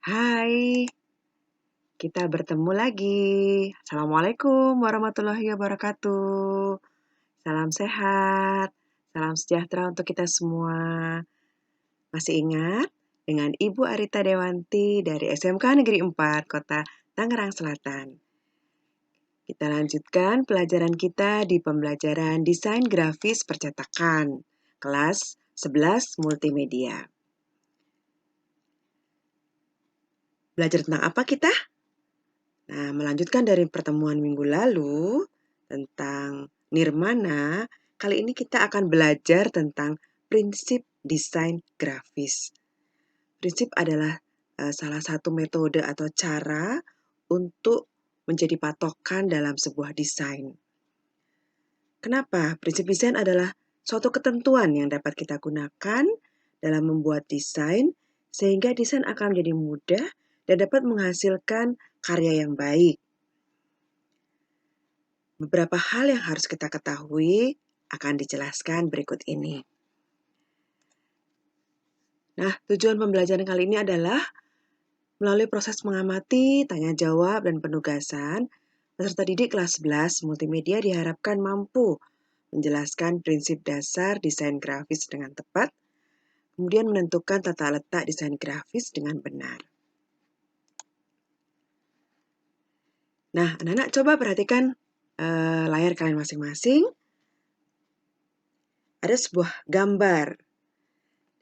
Hai, kita bertemu lagi. Assalamualaikum warahmatullahi wabarakatuh. Salam sehat, salam sejahtera untuk kita semua. Masih ingat dengan Ibu Arita Dewanti dari SMK Negeri 4, Kota Tangerang Selatan. Kita lanjutkan pelajaran kita di pembelajaran Desain Grafis Percetakan, kelas 11 Multimedia. Belajar tentang apa kita? Nah, melanjutkan dari pertemuan minggu lalu tentang nirmana, kali ini kita akan belajar tentang prinsip desain grafis. Prinsip adalah salah satu metode atau cara untuk menjadi patokan dalam sebuah desain. Kenapa? Prinsip desain adalah suatu ketentuan yang dapat kita gunakan dalam membuat desain, sehingga desain akan menjadi mudah dan dapat menghasilkan karya yang baik. Beberapa hal yang harus kita ketahui akan dijelaskan berikut ini. Nah, tujuan pembelajaran kali ini adalah melalui proses mengamati, tanya jawab, dan penugasan, peserta didik kelas 11 multimedia diharapkan mampu menjelaskan prinsip dasar desain grafis dengan tepat, kemudian menentukan tata letak desain grafis dengan benar. Nah, anak-anak coba perhatikan layar kalian masing-masing. Ada sebuah gambar.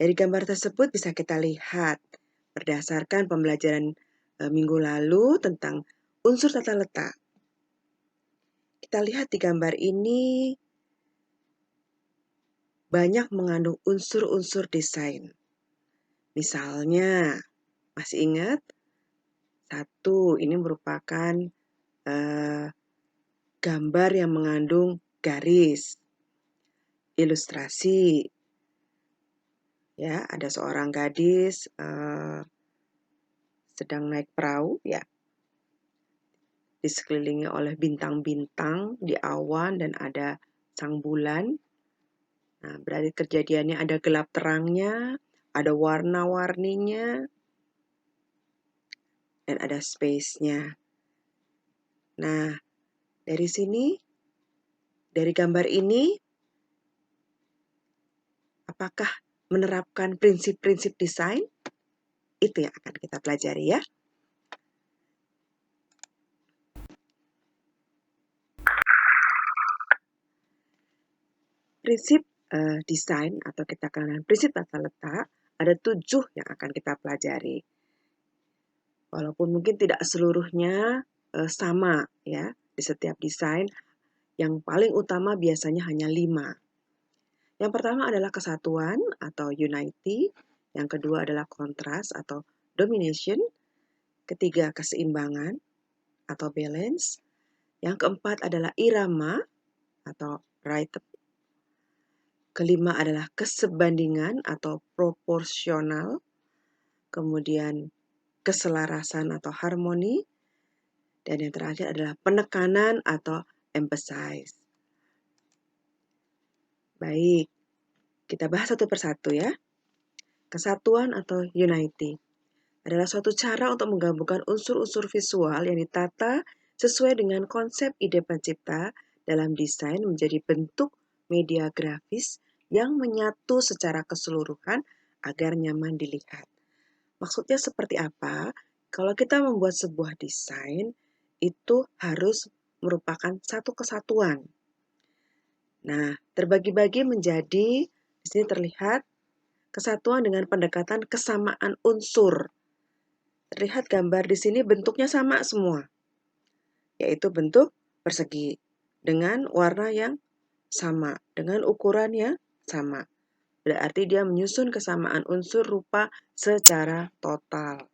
Dari gambar tersebut bisa kita lihat berdasarkan pembelajaran minggu lalu tentang unsur tata letak. Kita lihat di gambar ini banyak mengandung unsur-unsur desain. Misalnya, masih ingat? Satu, ini merupakan gambar yang mengandung garis, ilustrasi. Ya, ada seorang gadis sedang naik perahu, ya. Di sekelilingi oleh bintang-bintang di awan dan ada sang bulan. Nah, berarti kejadiannya ada gelap terangnya, ada warna-warninya, dan ada space-nya. Nah, dari sini, dari gambar ini, apakah menerapkan prinsip-prinsip desain? Itu yang akan kita pelajari ya. Prinsip desain atau kita kenal prinsip tata letak, ada 7 yang akan kita pelajari. Walaupun mungkin tidak seluruhnya sama ya di setiap desain, yang paling utama biasanya hanya 5. Yang pertama adalah kesatuan atau unity, yang kedua adalah kontras atau domination, ketiga keseimbangan atau balance, yang keempat adalah irama atau rhythm, kelima adalah kesebandingan atau proporsional, kemudian keselarasan atau harmoni, dan yang terakhir adalah penekanan atau emphasize. Baik, kita bahas satu persatu ya. Kesatuan atau unity adalah suatu cara untuk menggabungkan unsur-unsur visual yang ditata sesuai dengan konsep ide pencipta dalam desain menjadi bentuk media grafis yang menyatu secara keseluruhan agar nyaman dilihat. Maksudnya seperti apa? Kalau kita membuat sebuah desain, itu harus merupakan satu kesatuan. Nah, terbagi-bagi menjadi, di sini terlihat kesatuan dengan pendekatan kesamaan unsur. Terlihat gambar di sini bentuknya sama semua, yaitu bentuk persegi dengan warna yang sama, dengan ukuran yang sama. Berarti dia menyusun kesamaan unsur rupa secara total.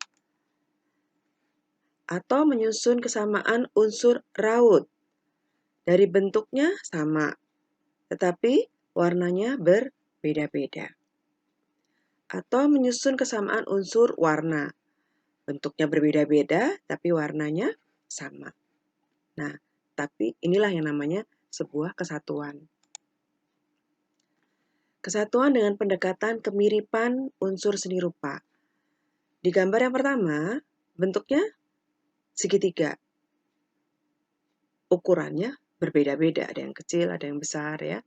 Atau menyusun kesamaan unsur raut. Dari bentuknya sama, tetapi warnanya berbeda-beda. Atau menyusun kesamaan unsur warna. Bentuknya berbeda-beda, tapi warnanya sama. Nah, tapi inilah yang namanya sebuah kesatuan. Kesatuan dengan pendekatan kemiripan unsur seni rupa. Di gambar yang pertama, bentuknya segitiga. Ukurannya berbeda-beda, ada yang kecil, ada yang besar ya,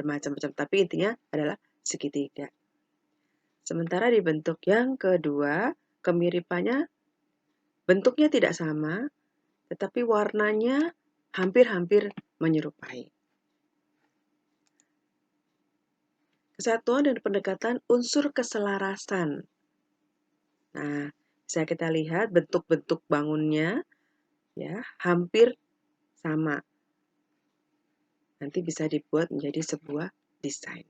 bermacam-macam, tapi intinya adalah segitiga. Sementara di bentuk yang kedua, kemiripannya bentuknya tidak sama, tetapi warnanya hampir-hampir menyerupai. Kesatuan dan pendekatan unsur keselarasan. Nah, bisa kita lihat bentuk-bentuk bangunnya ya, hampir sama. Nanti bisa dibuat menjadi sebuah desain.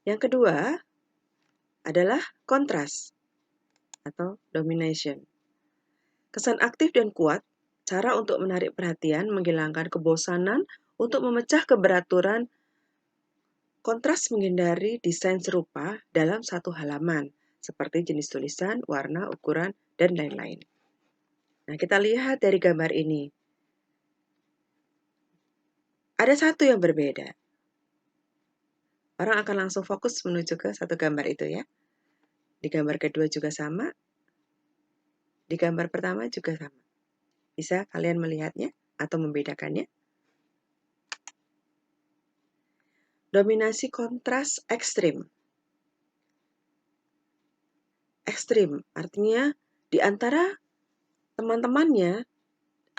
Yang kedua adalah kontras atau domination. Kesan aktif dan kuat, cara untuk menarik perhatian, menghilangkan kebosanan, untuk memecah keberaturan. Kontras menghindari desain serupa dalam satu halaman, seperti jenis tulisan, warna, ukuran, dan lain-lain. Nah, kita lihat dari gambar ini. Ada satu yang berbeda. Orang akan langsung fokus menuju ke satu gambar itu ya. Di gambar kedua juga sama. Di gambar pertama juga sama. Bisa kalian melihatnya atau membedakannya? Dominasi kontras ekstrim. Ekstrim artinya di antara teman-temannya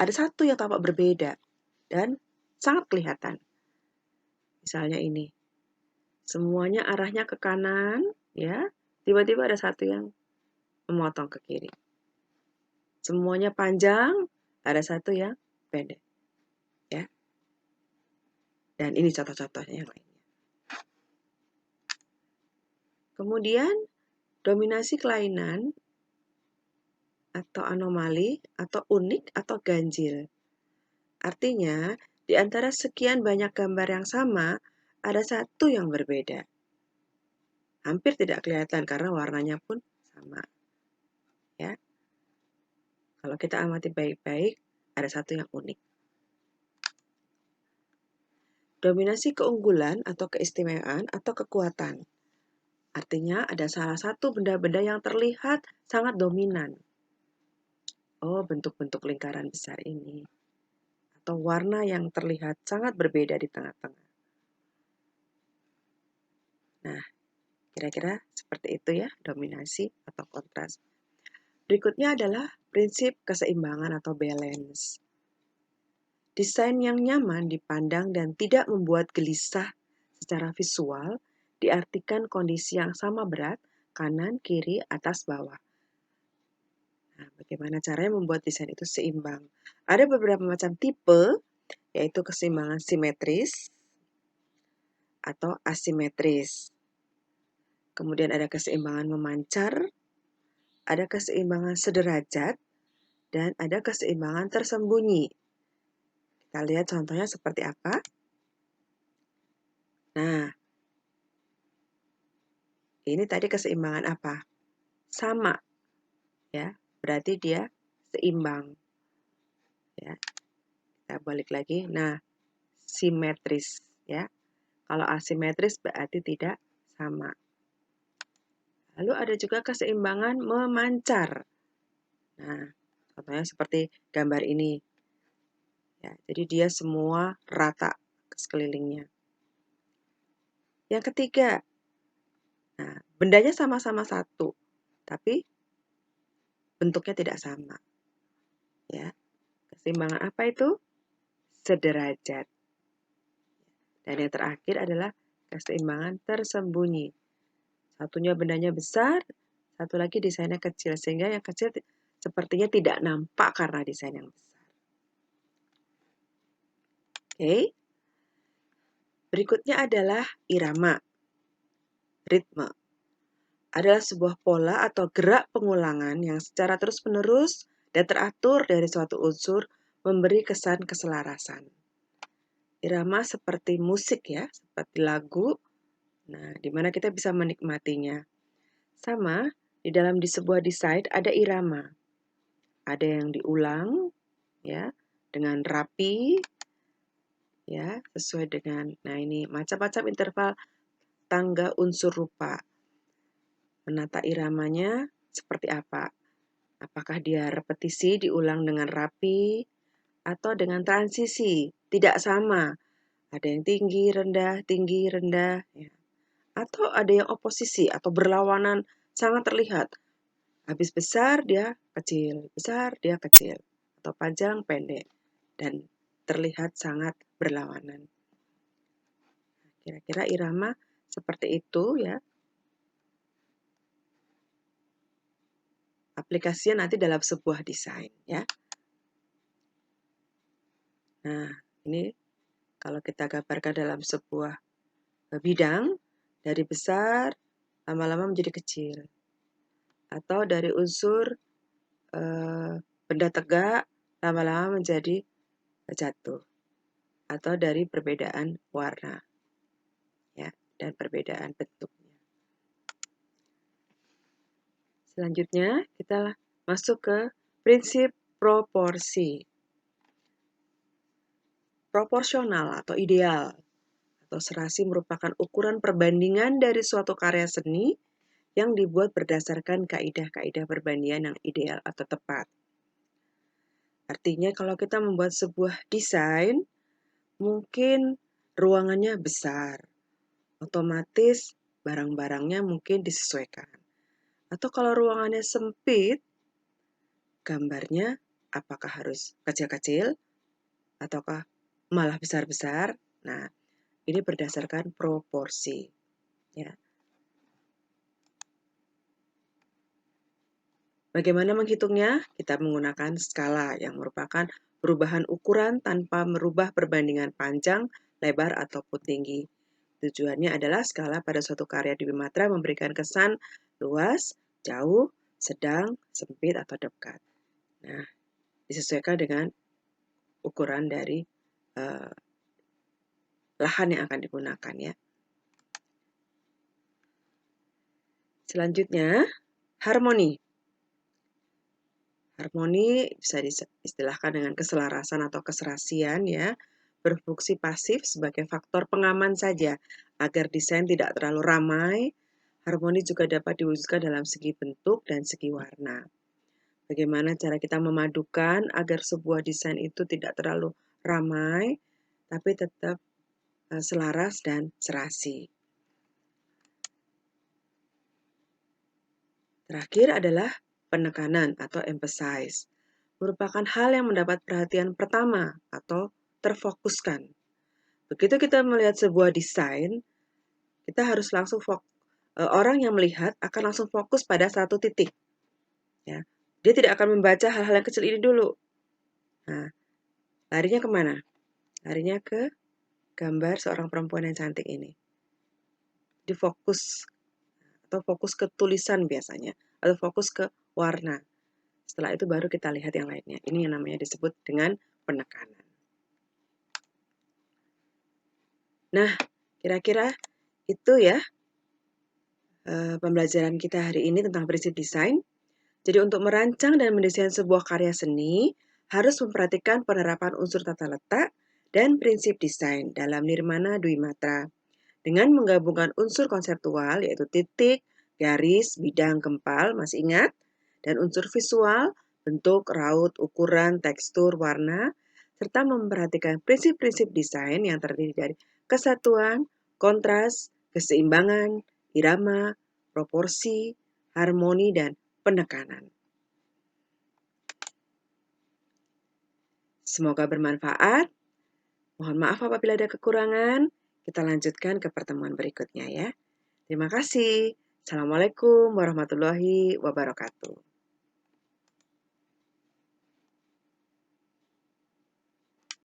ada satu yang tampak berbeda dan sangat kelihatan. Misalnya ini, semuanya arahnya ke kanan, ya. Tiba-tiba ada satu yang memotong ke kiri. Semuanya panjang, ada satu yang pendek, ya. Dan ini contoh-contohnya yang lainnya. Kemudian dominasi kelainan atau anomali atau unik atau ganjil. Artinya, di antara sekian banyak gambar yang sama, ada satu yang berbeda. Hampir tidak kelihatan karena warnanya pun sama. Ya. Kalau kita amati baik-baik, ada satu yang unik. Dominasi keunggulan atau keistimewaan atau kekuatan. Artinya ada salah satu benda-benda yang terlihat sangat dominan. Oh, bentuk-bentuk lingkaran besar ini. Atau warna yang terlihat sangat berbeda di tengah-tengah. Nah, kira-kira seperti itu ya, dominasi atau kontras. Berikutnya adalah prinsip keseimbangan atau balance. Desain yang nyaman dipandang dan tidak membuat gelisah secara visual diartikan kondisi yang sama berat, kanan, kiri, atas, bawah. Nah, bagaimana caranya membuat desain itu seimbang? Ada beberapa macam tipe, yaitu keseimbangan simetris atau asimetris. Kemudian ada keseimbangan memancar, ada keseimbangan sederajat, dan ada keseimbangan tersembunyi. Kita lihat contohnya seperti apa. Nah, ini tadi keseimbangan apa? Sama, ya, berarti dia seimbang. Ya, kita balik lagi. Nah, simetris, ya. Kalau asimetris berarti tidak sama. Lalu ada juga keseimbangan memancar. Nah, contohnya seperti gambar ini. Ya, jadi dia semua rata sekelilingnya. Yang ketiga, nah, bendanya sama-sama satu, tapi bentuknya tidak sama. Ya, keseimbangan apa itu? Sederajat. Dan yang terakhir adalah keseimbangan tersembunyi. Satunya bendanya besar, satu lagi desainnya kecil, sehingga yang kecil sepertinya tidak nampak karena desain yang besar. Oke. Berikutnya adalah irama. Ritme adalah sebuah pola atau gerak pengulangan yang secara terus-menerus dan teratur dari suatu unsur memberi kesan keselarasan. Irama seperti musik ya, seperti lagu. Nah, di mana kita bisa menikmatinya. Sama, di sebuah desain ada irama. Ada yang diulang ya, dengan rapi ya, sesuai dengan, nah ini macam-macam interval tangga unsur rupa. menata iramanya seperti apa. Apakah dia repetisi diulang dengan rapi atau dengan transisi, tidak sama. Ada yang tinggi, rendah, ya. Atau ada yang oposisi atau berlawanan sangat terlihat. Habis besar dia kecil, atau panjang pendek dan terlihat sangat berlawanan. Kira-kira irama seperti itu ya. Aplikasinya nanti dalam sebuah desain ya. Nah, ini kalau kita gambarkan dalam sebuah bidang, dari besar lama-lama menjadi kecil. Atau dari unsur benda tegak lama-lama menjadi jatuh. Atau dari perbedaan warna ya, dan perbedaan bentuknya. Selanjutnya kita masuk ke prinsip proporsi. Proporsional atau ideal atau serasi merupakan ukuran perbandingan dari suatu karya seni yang dibuat berdasarkan kaidah-kaidah perbandingan yang ideal atau tepat. Artinya kalau kita membuat sebuah desain, mungkin ruangannya besar, otomatis barang-barangnya mungkin disesuaikan. Atau kalau ruangannya sempit, gambarnya apakah harus kecil-kecil ataukah malah besar-besar? Nah, ini berdasarkan proporsi. Ya. Bagaimana menghitungnya? Kita menggunakan skala yang merupakan perubahan ukuran tanpa merubah perbandingan panjang, lebar, ataupun tinggi. Tujuannya adalah skala pada suatu karya di Bimatra memberikan kesan luas, jauh, sedang, sempit, atau dekat. Nah, disesuaikan dengan ukuran dari lahan yang akan digunakan ya. Selanjutnya, harmoni. Harmoni bisa diistilahkan dengan keselarasan atau keserasian ya, berfungsi pasif sebagai faktor pengaman saja agar desain tidak terlalu ramai. Harmoni juga dapat diwujudkan dalam segi bentuk dan segi warna. Bagaimana cara kita memadukan agar sebuah desain itu tidak terlalu ramai, tapi tetap selaras dan serasi. Terakhir adalah penekanan atau emphasize. Merupakan hal yang mendapat perhatian pertama atau terfokuskan. Begitu kita melihat sebuah desain, kita harus langsung orang yang melihat akan langsung fokus pada satu titik. Ya. Dia tidak akan membaca hal-hal yang kecil ini dulu. Nah, larinya kemana? Larinya ke gambar seorang perempuan yang cantik ini. Jadi fokus atau fokus ke tulisan biasanya, atau fokus ke warna. Setelah itu baru kita lihat yang lainnya. Ini yang namanya disebut dengan penekanan. Nah, kira-kira itu ya pembelajaran kita hari ini tentang prinsip desain. Jadi untuk merancang dan mendesain sebuah karya seni, harus memperhatikan penerapan unsur tata letak dan prinsip desain dalam Nirmana Dwi Matra. Dengan menggabungkan unsur konseptual yaitu titik, garis, bidang, gempal, masih ingat? Dan unsur visual, bentuk, raut, ukuran, tekstur, warna, serta memperhatikan prinsip-prinsip desain yang terdiri dari kesatuan, kontras, keseimbangan, irama, proporsi, harmoni, dan penekanan. Semoga bermanfaat. Mohon maaf apabila ada kekurangan. Kita lanjutkan ke pertemuan berikutnya ya. Terima kasih. Assalamualaikum warahmatullahi wabarakatuh.